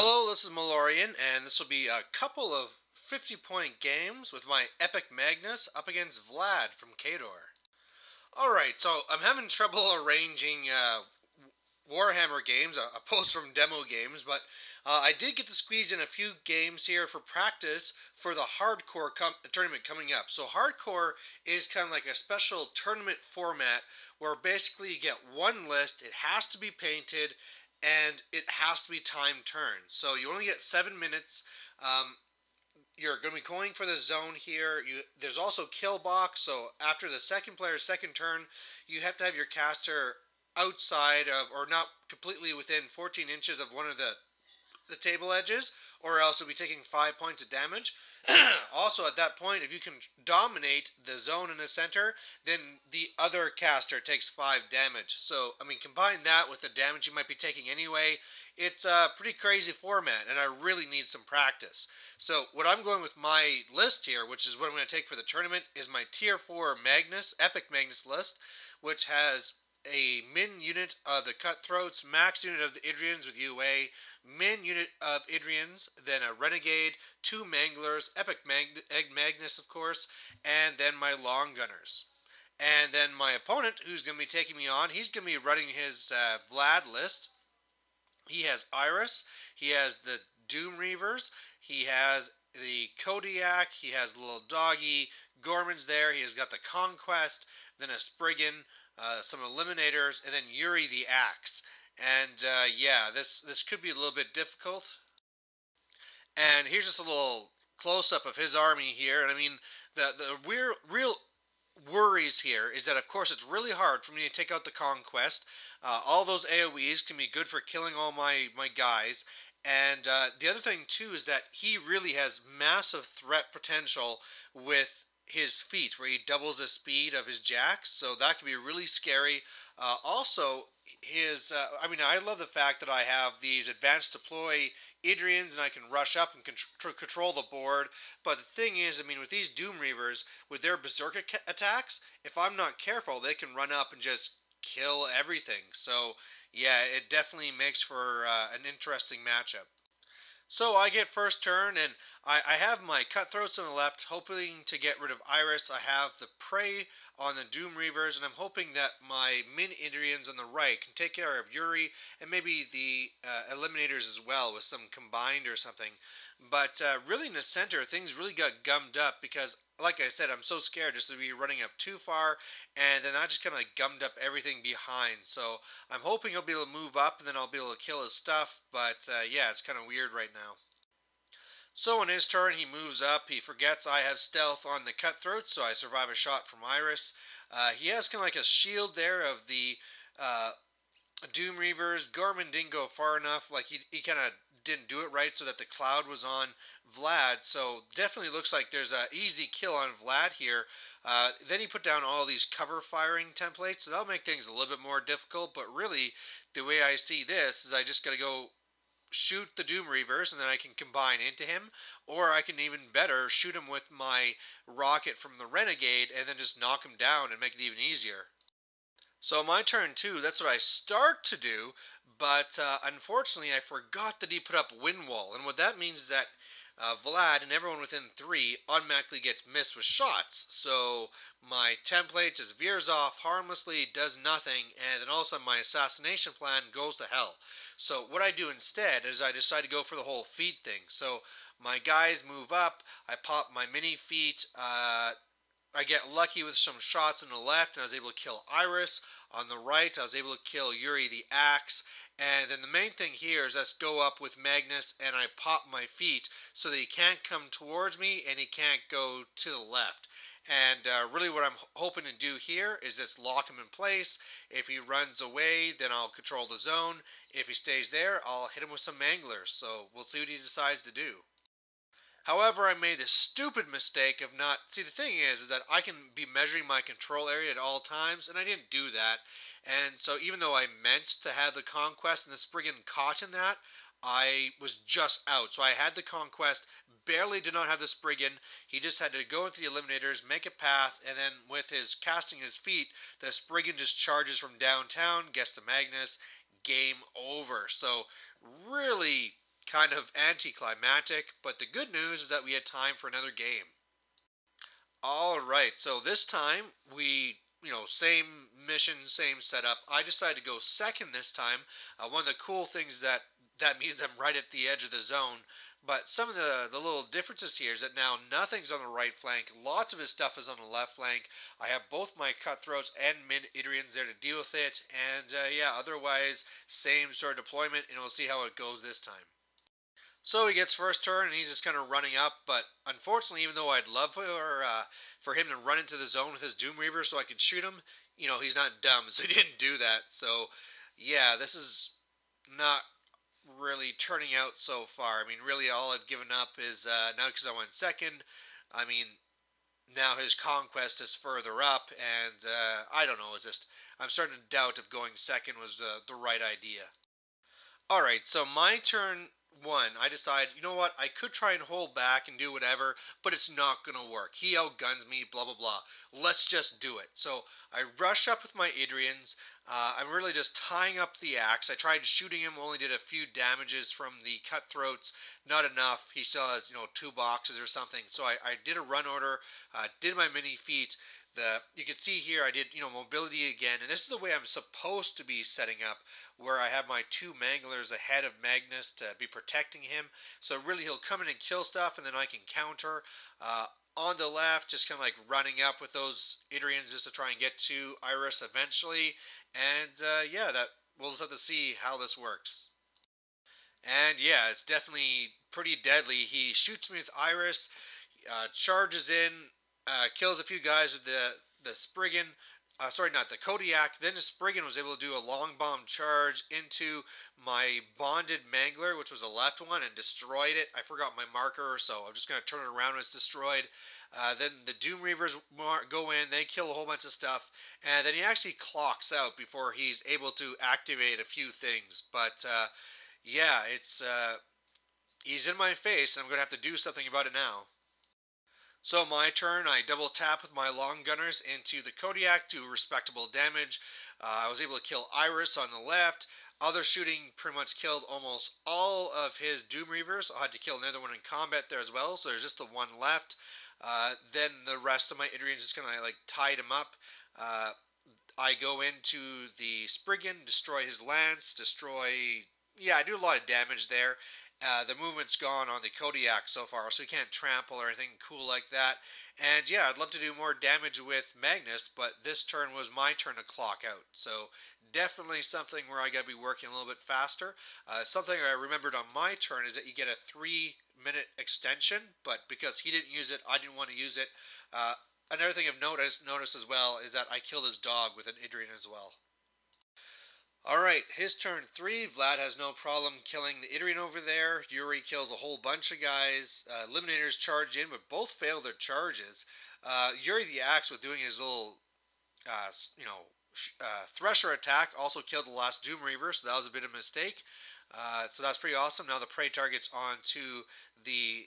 Hello, this is Malorian, and this will be a couple of 50-point games with my eMagnus up against Vlad from Kador. Alright, so I'm having trouble arranging Warhammer games, a post from demo games, but I did get to squeeze in a few games here for practice for the hardcore tournament coming up. So hardcore is kind of like a special tournament format where basically you get one list, it has to be painted, and it has to be time turned. So you only get 7 minutes. You're going to be going for the zone here. There's also kill box, so after the second player's second turn, you have to have your caster outside of, or not completely within 14 inches of one of the table edges, or else you'll be taking 5 points of damage. Also, at that point, if you can dominate the zone in the center, then the other caster takes 5 damage. So, I mean, combine that with the damage you might be taking anyway, it's a pretty crazy format, and I really need some practice. So, what I'm going with my list here, which is what I'm going to take for the tournament, is my Tier 4 Magnus, eMagnus list, which has a min unit of the Cutthroats, max unit of the Idrians with UA, min unit of Idrians, then a Renegade, 2 Manglers, eMagnus of course, and then my Long Gunners. And then my opponent, who's going to be taking me on, he's going to be running his Vlad list. He has Iris, he has the Doom Reavers, he has the Kodiak, he has Little Doggy, Gorman's there, he has got the Conquest, then a Spriggan, some Eliminators, and then Yuri the Axe. And yeah, this could be a little bit difficult. And here's just a little close-up of his army here. And I mean, the real worries here is that, of course, it's really hard for me to take out the Conquest. All those AoEs can be good for killing all my guys. And the other thing, too, is that he really has massive threat potential with his feat, where he doubles the speed of his jacks, so that can be really scary. Also, I mean, I love the fact that I have these advanced deploy Idrians, and I can rush up and control the board. But the thing is, I mean, with these Doom Reavers, with their Berserker attacks, if I'm not careful, they can run up and just kill everything. So, yeah, it definitely makes for an interesting matchup. So I get first turn, and I have my Cutthroats on the left, hoping to get rid of Iris. I have the Prey on the Doom Reavers, and I'm hoping that my Min Idrians on the right can take care of Yuri, and maybe the Eliminators as well, with some combined or something. But really in the center, things really got gummed up, because like I said, I'm so scared just to be running up too far, and then that just kind of like gummed up everything behind. So I'm hoping he'll be able to move up, and then I'll be able to kill his stuff, but yeah, it's kind of weird right now. So on his turn, he moves up. He forgets I have stealth on the Cutthroat, so I survive a shot from Iris. He has kind of like a shield there of the Doom Reavers. Gorman didn't go far enough. Like he kind of didn't do it right, so that the cloud was on Vlad. So definitely looks like there's an easy kill on Vlad here. Then he put down all these cover firing templates, so that'll make things a little bit more difficult. But really, the way I see this is I just got to go shoot the Doom Reavers, and then I can combine into him, or I can even better shoot him with my rocket from the Renegade and then just knock him down and make it even easier. So my turn too, that's what I start to do, but unfortunately I forgot that he put up Wind Wall, and what that means is that Vlad and everyone within 3 automatically gets missed with shots. So my template just veers off harmlessly, does nothing, and then all of a sudden my assassination plan goes to hell. So what I do instead is I decide to go for the whole feat thing. So my guys move up, I pop my mini feat, I get lucky with some shots on the left, and I was able to kill Iris. On the right, I was able to kill Yuri the Axe. And then the main thing here is let's go up with Magnus, and I pop my feet so that he can't come towards me and he can't go to the left. And really what I'm hoping to do here is just lock him in place. If he runs away, then I'll control the zone. If he stays there, I'll hit him with some Manglers. So we'll see what he decides to do. However, I made the stupid mistake of not... See, the thing is that I can be measuring my control area at all times, and I didn't do that. And so even though I meant to have the Conquest and the Spriggan caught in that, I was just out. So I had the Conquest, barely did not have the Spriggan. He just had to go into the Eliminators, make a path, and then with his casting his feet, the Spriggan just charges from downtown, gets to Magnus, game over. So really kind of anticlimactic, but the good news is that we had time for another game. Alright, so this time same mission, same setup. I decided to go second this time. One of the cool things that means I'm right at the edge of the zone. But some of the little differences here is that now nothing's on the right flank. Lots of his stuff is on the left flank. I have both my cutthroats and mid-Idrians there to deal with it. And yeah, otherwise, same sort of deployment, and we'll see how it goes this time. So he gets first turn, and he's just kind of running up. But unfortunately, even though I'd love for him to run into the zone with his Doom Reaver so I could shoot him, he's not dumb, so he didn't do that. So yeah, this is not really turning out so far. I mean, really, all I've given up is now because I went second. I mean, now his conquest is further up, and I don't know. It's just I'm starting to doubt if going second was the right idea. All right, so my turn one. I decide, you know what? I could try and hold back and do whatever, but it's not gonna work. He outguns me. Blah blah blah. Let's just do it. So I rush up with my Adrians. I'm really just tying up the axe. I tried shooting him, only did a few damages from the cutthroats. Not enough. He still has, 2 boxes or something. So I did a run order, did my mini feat. You can see here I did, mobility again. And this is the way I'm supposed to be setting up, where I have my 2 Manglers ahead of Magnus to be protecting him. So really he'll come in and kill stuff, and then I can counter. On the left, just kind of like running up with those Idrians just to try and get to Iris eventually. And yeah, we'll just have to see how this works. And yeah, it's definitely pretty deadly. He shoots me with Iris, charges in, kills a few guys with the Spriggan. Sorry, not the Kodiak. Then the Spriggan was able to do a long bomb charge into my bonded Mangler, which was the left one, and destroyed it. I forgot my marker, so I'm just going to turn it around when it's destroyed. Then the Doom Reavers go in, they kill a whole bunch of stuff, and then he actually clocks out before he's able to activate a few things. But yeah, he's in my face, and I'm going to have to do something about it now. So my turn, I double tap with my long gunners into the Kodiak, do respectable damage. I was able to kill Iris on the left. Other shooting pretty much killed almost all of his Doom Reavers. I had to kill another one in combat there as well, so there's just the one left. Then the rest of my Idrians just kind of like tied him up. I go into the Spriggan, destroy his lance, yeah, I do a lot of damage there. The movement's gone on the Kodiak so far, so he can't trample or anything cool like that. And yeah, I'd love to do more damage with Magnus, but this turn was my turn to clock out. So definitely something where I got to be working a little bit faster. Something I remembered on my turn is that you get a 3-minute extension, but because he didn't use it, I didn't want to use it. Another thing I've noticed as well is that I killed his dog with an Idrian as well. Alright, his turn 3. Vlad has no problem killing the Idrian over there. Yuri kills a whole bunch of guys. Eliminators charge in, but both fail their charges. Yuri the Axe, with doing his little, Thresher attack, also killed the last Doom Reaver, so that was a bit of a mistake. So that's pretty awesome. Now the prey target's on to the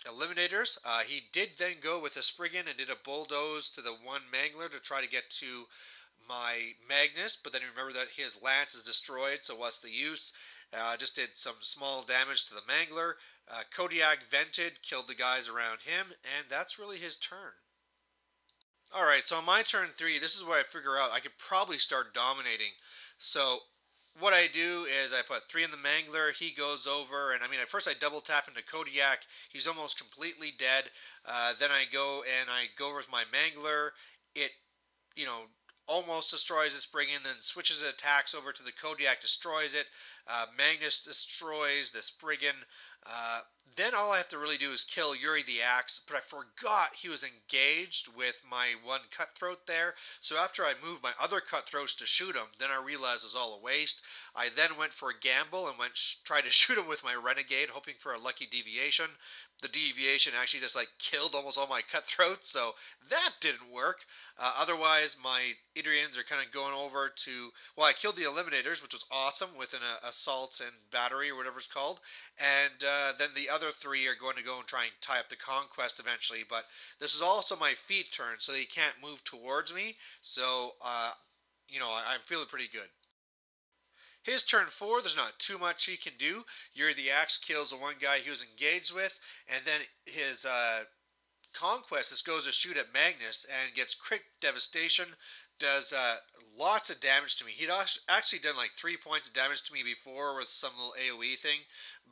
Eliminators. He did then go with a Spriggan and did a bulldoze to the one Mangler to try to get to my Magnus, but then remember that his lance is destroyed, so what's the use? Just did some small damage to the Mangler. Kodiak vented, killed the guys around him, and that's really his turn. Alright, so on my turn 3, this is where I figure out I could probably start dominating. So what I do is I put 3 in the Mangler, he goes over, and at first I double tap into Kodiak, he's almost completely dead. Then I go over with my Mangler, it, almost destroys the Spriggan, then switches attacks over to the Kodiak, destroys it. Magnus destroys the Spriggan. Then all I have to really do is kill Yuri the Axe, but I forgot he was engaged with my one cutthroat there. So after I moved my other cutthroats to shoot him, then I realized it was all a waste. I then went for a gamble and tried to shoot him with my Renegade, hoping for a lucky deviation. The deviation actually just killed almost all my cutthroats, so that didn't work. Otherwise, my Idrians are kind of going over to, well, I killed the Eliminators, which was awesome, with an assault and battery, or whatever it's called. And then the other 3 are going to go and try and tie up the conquest eventually. But this is also my feet turn, so they can't move towards me. So, I'm feeling pretty good. His turn 4, there's not too much he can do. Yuri the Axe kills the one guy he was engaged with, and then his Conquest just goes to shoot at Magnus and gets crit devastation, does lots of damage to me. He'd actually done like 3 points of damage to me before with some little AoE thing,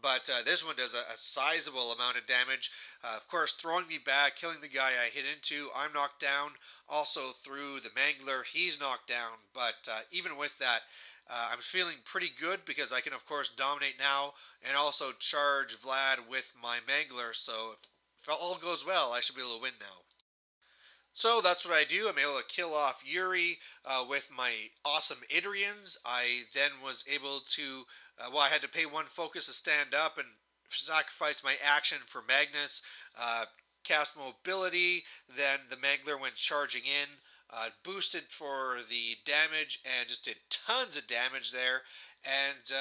but this one does a sizable amount of damage. Of course, throwing me back, killing the guy I hit into. I'm knocked down. Also through the Mangler, he's knocked down, but even with that, I'm feeling pretty good because I can, of course, dominate now and also charge Vlad with my Mangler, so if all goes well, I should be able to win now. So that's what I do. I'm able to kill off Yuri with my awesome Idrians. I then was able to, I had to pay 1 focus to stand up and sacrifice my action for Magnus. Cast mobility, then the Mangler went charging in. Boosted for the damage and just did tons of damage there. And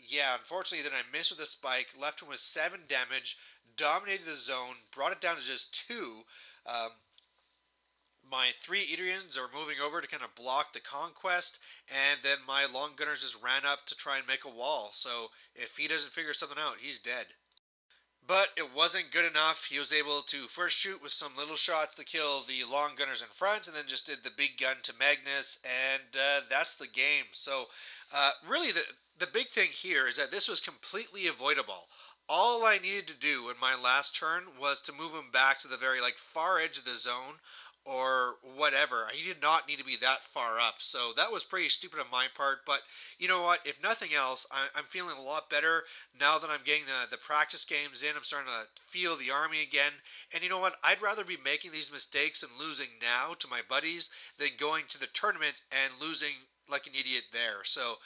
yeah, unfortunately, then I missed with a spike, left him with 7 damage, dominated the zone, brought it down to just 2. My 3 Idrians are moving over to kind of block the conquest, and then my long gunners just ran up to try and make a wall. So if he doesn't figure something out, he's dead. But it wasn't good enough. He was able to first shoot with some little shots to kill the long gunners in front, and then just did the big gun to Magnus, and that's the game. So really the big thing here is that this was completely avoidable. All I needed to do in my last turn was to move him back to the very far edge of the zone or whatever. He did not need to be that far up, so that was pretty stupid on my part. But you know what? If nothing else, I'm feeling a lot better now that I'm getting the practice games in. I'm starting to feel the army again. And you know what? I'd rather be making these mistakes and losing now to my buddies than going to the tournament and losing like an idiot there. So,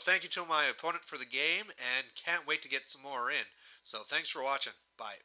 thank you to my opponent for the game, and can't wait to get some more in. So, thanks for watching. Bye.